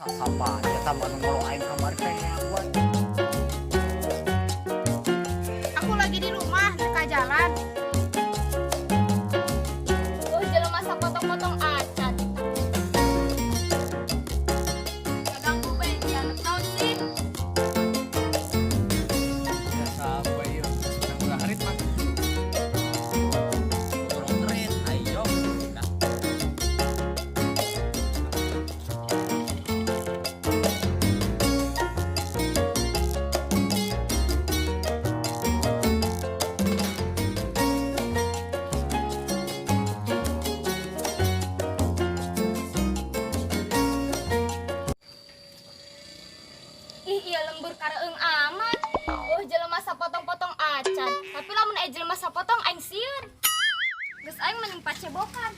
Sapa aja tambah nongol aing kamar hewan. Aku lagi di rumah, dekat jalan. Oh, jelema masa potong-potong acan. Kadang gue ya, naon sih? Biasa apa ieu senang berarit mah. Kurang keren, ayo. Ih, iya lembur kareung amat. Oh, jelema masa potong-potong acan. Tapi lamun jelema masa potong aing sieun. Geus aing mending pacebokan.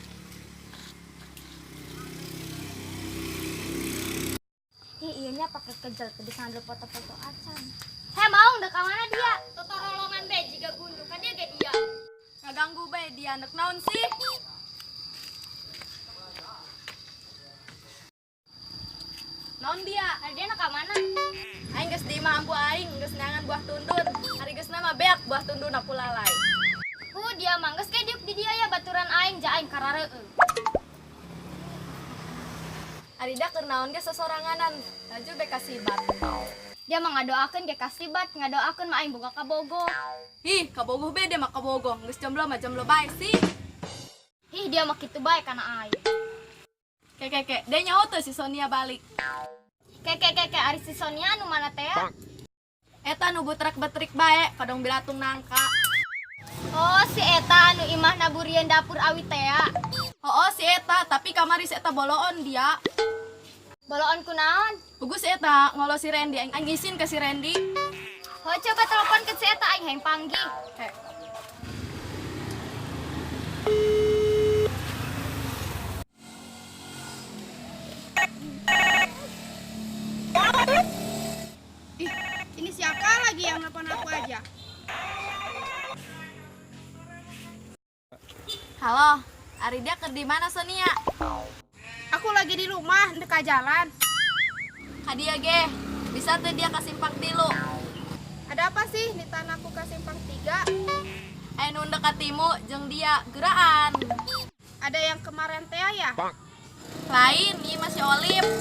Ih, iya nya pakai kejel teh bisa ngambil foto-foto acan. Heh, mau udah ka mana dia? Totorolongan be jiga gundu kan dia ge dia. Ngaganggu be dia anak naon sih? Naon dia? Ada dia ka mana? Aing geus di imah ambu aing, geus neangan buah tundun. Hari geus nama beak buah tundun aku lalai. Dia mah geus ke diuk di dia ya baturan aing ja aing karareueung. Arida keur naon ge sosoranganan, laju be kasibat. Dia mah ngadoakeun ge kasibat, ngadoakeun mah aing boga kabogoh. Ih, kabogoh bede mah kabogoh, geus jomblo mah jomblo bae sih. Ih, dia mah kitu bae kana aing. Keke, dia nyaho teu si Sonia balik. Keke, ari si Sonia anu mana teh? Eta nu butrak-betrik bae, kadang bilatung nangka. Oh, si Eta anu imah naburieun dapur awi teh. Oh, si Eta, tapi kamari si Eta boloon dia. Boloon kunaon? Pugu si Eta ngolo si Randy, aing isin ke si Randy. Oh, coba telepon ke si Eta aing hayang panggih. Ih, ini siapa lagi yang nelfon aku aja? Halo, Arida keur di mana Sonia? Aku lagi di rumah, dekat jalan. Hadia ge, bisa tuh dia ke simpang 3. Ada apa sih di tanahku ke simpang 3? Anu dekat timu jeung dia geraan. Ada yang kemarin teh ya? Lain, ieu masih Olive.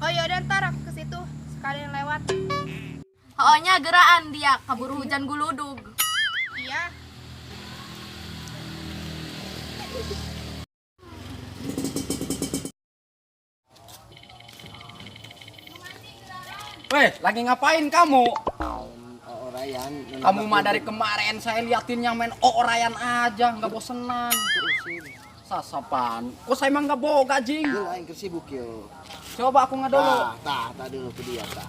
Oh yaudah ntar aku ke situ sekalian lewat. Hoonya geraan dia kaburu hujan guludug. Iya. Weh, lagi ngapain kamu? Orayan. Kamu mah dari kemarin saya liatin yang main orayan aja, nggak bosenan. Sasapan, kok saya emang nggak boga jing? Aing keur sibuk yo. Coba aku ngadolo. Tah dulu ke dia tah.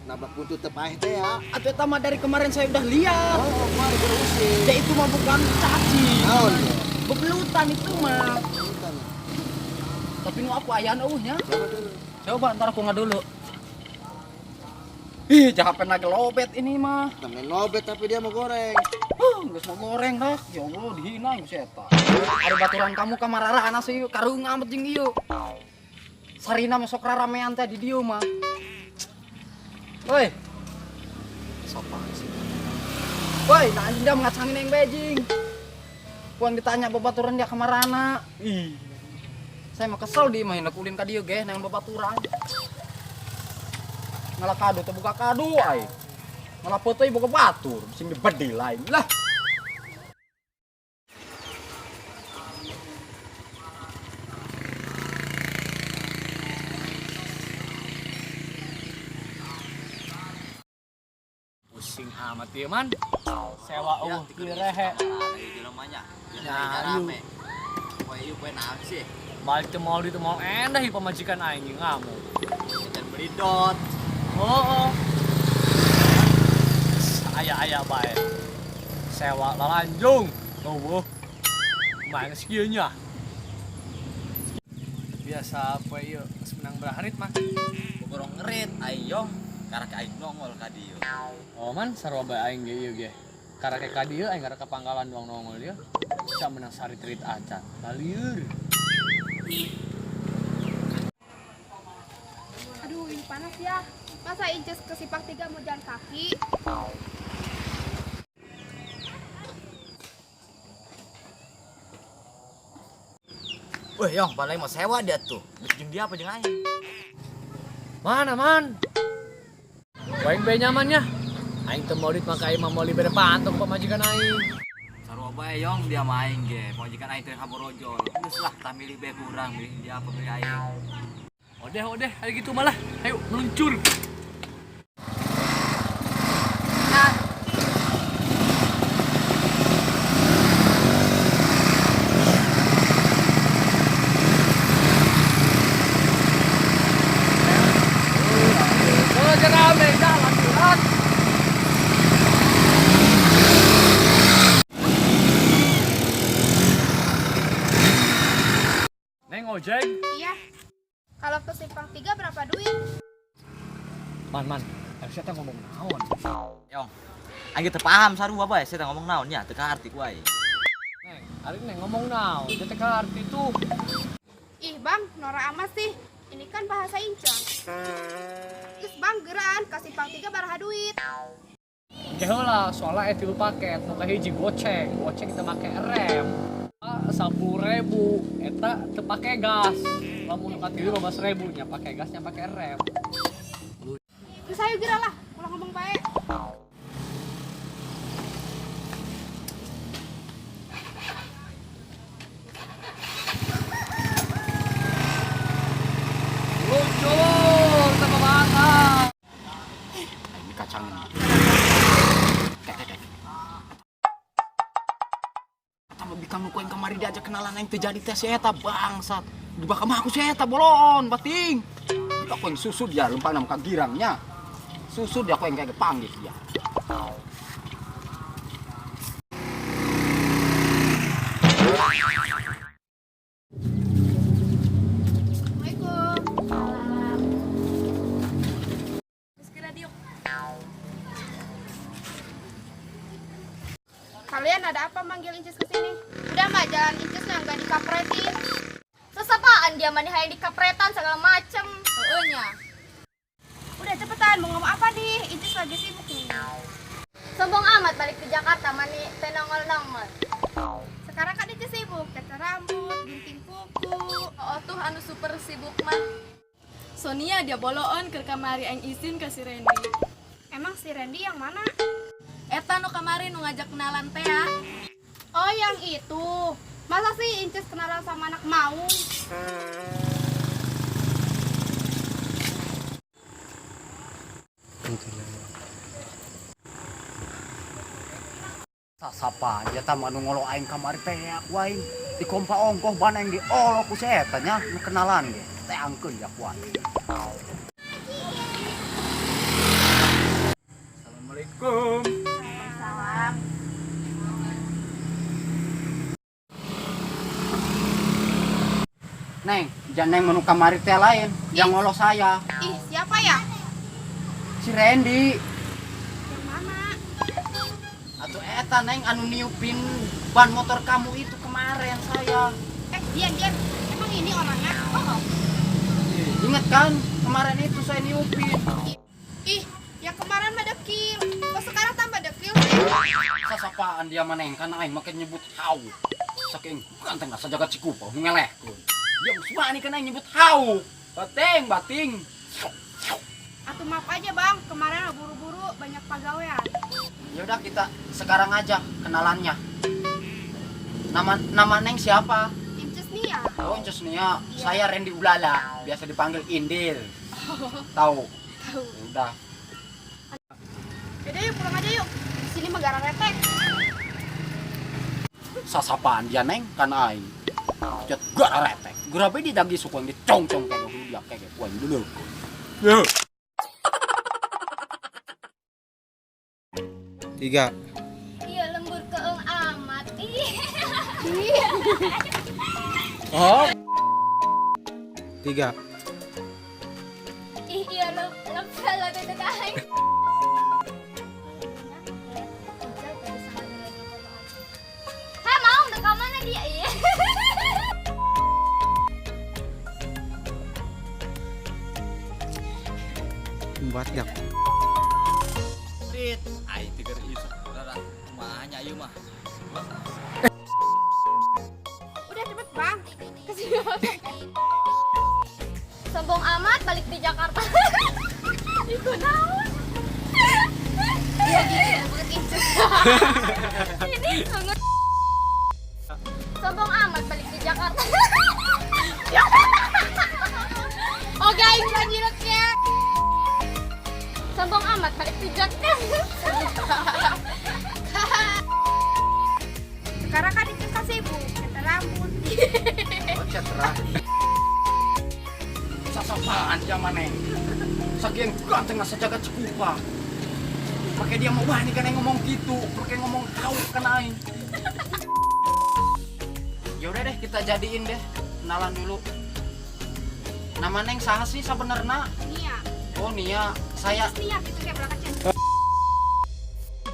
Nabrak buntut teh paeh teh ya. Atuh eta mah dari kemarin saya udah lihat. Oh, mari berusin. Ya itu mah bukan cacing. Naon ya? Bebelutan itu mah. Bukan. Tapi nu aku ayan euhnya. Coba dulu. Coba ntar aku ngadolo. Ih, jahat pernah gelobet ini mah. Namanya lobet tapi dia mau goreng. Geus mau goreng dah. Ya Allah dihina geus eta. Ari baturan kamu kamararana sih kareung amat jeung ieu. Sarina mah sok raramean teh di dieu mah. Woi. Sapa sih? Woi, nah anjing dah ngacangin yang bejing. Puan ditanya babaturan dia kamarana. Ih. Saya mah kesel di mah hendak ulin ka dieu ge nang babaturan. Ngalah kado teh buka kado ai. Ngalah foto boga batur, sing dibedi lain. Lah. Pusing amat ya man, sewa kieu rehe. rame. Poe naon sih? Balik teh mau di teu mau endah hi pamajikan aing ngamu. Dan beli dot. Oh. Aya bae. Sewa lalanjung. Tuh. Mana sih kieu nya? Biasa apa ieu menang beraharit mah. Gorong ngerit, ayo, karek aing nongol ka dieu. Oh man, sarua bae aing ge ieu ge. Karek ka dieu aing karek ka pangkalan doang nongol dia. Bisa menang sari treat acan. Lalieur. Aduh, panas ya. Masa Inces ke Simpang 3 mau jalan kaki? Weh, Yong, palai mau sewa dia tuh. Bikin dia apa jangan aing? Mana man? Baik be nyamannya. Aing teu mau maka aing mah mau bere pantok pamajikan aing. Sarua bae Yong dia main ge. Majikan aing teh haborojol. Geus lah tah milih bae kurang milih dia apa milih aing. Odeh, hari gitu malah. Ayo meluncur. Neng ojek. Iya. Kalau ke Simpang 3 berapa duit? Man, harusnya teh ngomong naon. Yong, aing teu paham sarua bae saya ngomong naon nya teu arti ku aing. Neng, hari neng ngomong naon. Dia teh ka arti tuh. Ih bang, norak amat sih. Ini kan bahasa Incang. Terus bang, geran ke Simpang 3 baraha duit. Keheula, soalnya tilu paket, nu kahiji goceng kita make rem. 10.000 eta teu pake gas. Lamun nu katilu 15.000 nya pake gasnya pake rem. Terus ayo geran lah, ulah ngomong bae. Luncur sama banget. Ini kacang. Tambah bikang nu koeng kamari diajak kenalan aing teu jadi teh si eta bangsat. Di bakal mah aku si eta bolon bating. Kita koeng susu dia lempang nam kagirangnya. Susu dia koeng kayak panggil dia. Assalamualaikum. Kalian ada apa manggil Inces ke sini? Udah mah jalan Incesnya nggak dikapretin. Sesapaan dia mani hayang dikapretan segala macem. Heunya. Udah cepetan, mau ngomong apa nih? Inces lagi sibuk nih. Sombong amat balik ke Jakarta mani teu nongol-nongol. Sekarang kan Inces sibuk, cat rambut, gunting kuku. Oh tuh anu super sibuk mah. Sonia dia boloon ke kamari aing izin ke si Randy. Emang si Randy yang mana? Eta nu kamari nu ngajak kenalan teh ya. Oh yang itu. Masa sih Inces kenalan sama anak maung? Sapa dia tamu anu ngolo aing kamari teh aku aing di kompa ongkoh bana yang diolo ku si eta nya nu kenalan ge. Teh angkeun ya ku aing. Assalamualaikum. Salam. Neng, jangan neng menu kamari teh lain, yang ngolo saya. Ih, siapa ya? Si Randy. Yang mana? Atuh eta neng anu niupin ban motor kamu itu kemarin saya. Dian. Emang ini orangnya? Oh. Ingat kan kemarin itu saya niupin. Ih, yang kemarin mah dekil. Kok sekarang tambah dekil sih? Sasapaan dia maneng kan aing make nyebut hau. Saking ganteng asa jagat cikupa ngelehkeun. Dia usmani kan aing nyebut hau. Bating. Atuh maaf aja bang, kemarin buru-buru banyak pegawaian. Ya udah kita sekarang aja kenalannya. Nama neng siapa? Inces nih ya. Oh, Incus Nia. Saya Randy Ulala, biasa dipanggil Indil. Tahu? Tahu. Ya udah. Yaudah yuk pulang aja yuk. Di sini mah gara retek. Sasapaan dia neng kan aing. Cet gara retek. Gara be di dagi sukuang di cong-cong kayak dia kayak kuan dulu. Ya. 3. Iya lembur keeng amat. Ih. Oh. 3. Ih iya lembur lah teteh. Ha mau udah ke mana dia? Iya. membuatnya. Rit, aing tiger isu. Rara, kumanya ayo mah. Udah cepet bang. Kesini. Sombong amat balik di Jakarta. Iku naon? Iya gitu buat Incuk. Ini sangat sombong amat balik di Jakarta. Oke, aing lanjutnya. Sombong amat balik di Jakarta. Sekarang kan Incuk kasih ibu kata rambut. Oh, cetera. Sasapaan zaman neng. Saking ganteng nasa jagat sekupa. Pakai dia mau wah nih kan yang ngomong gitu, pakai ngomong kau kan aing. Ya udah deh kita jadiin deh kenalan dulu. Nama neng saha sih sebenarnya? Nia. Oh Nia, saya. Nia gitu kayak berangkat cinta.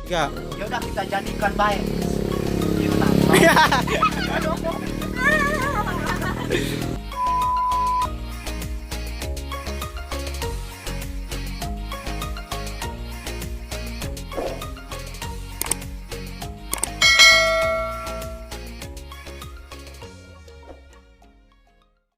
Tiga. Ya udah kita jadikan baik. Iya.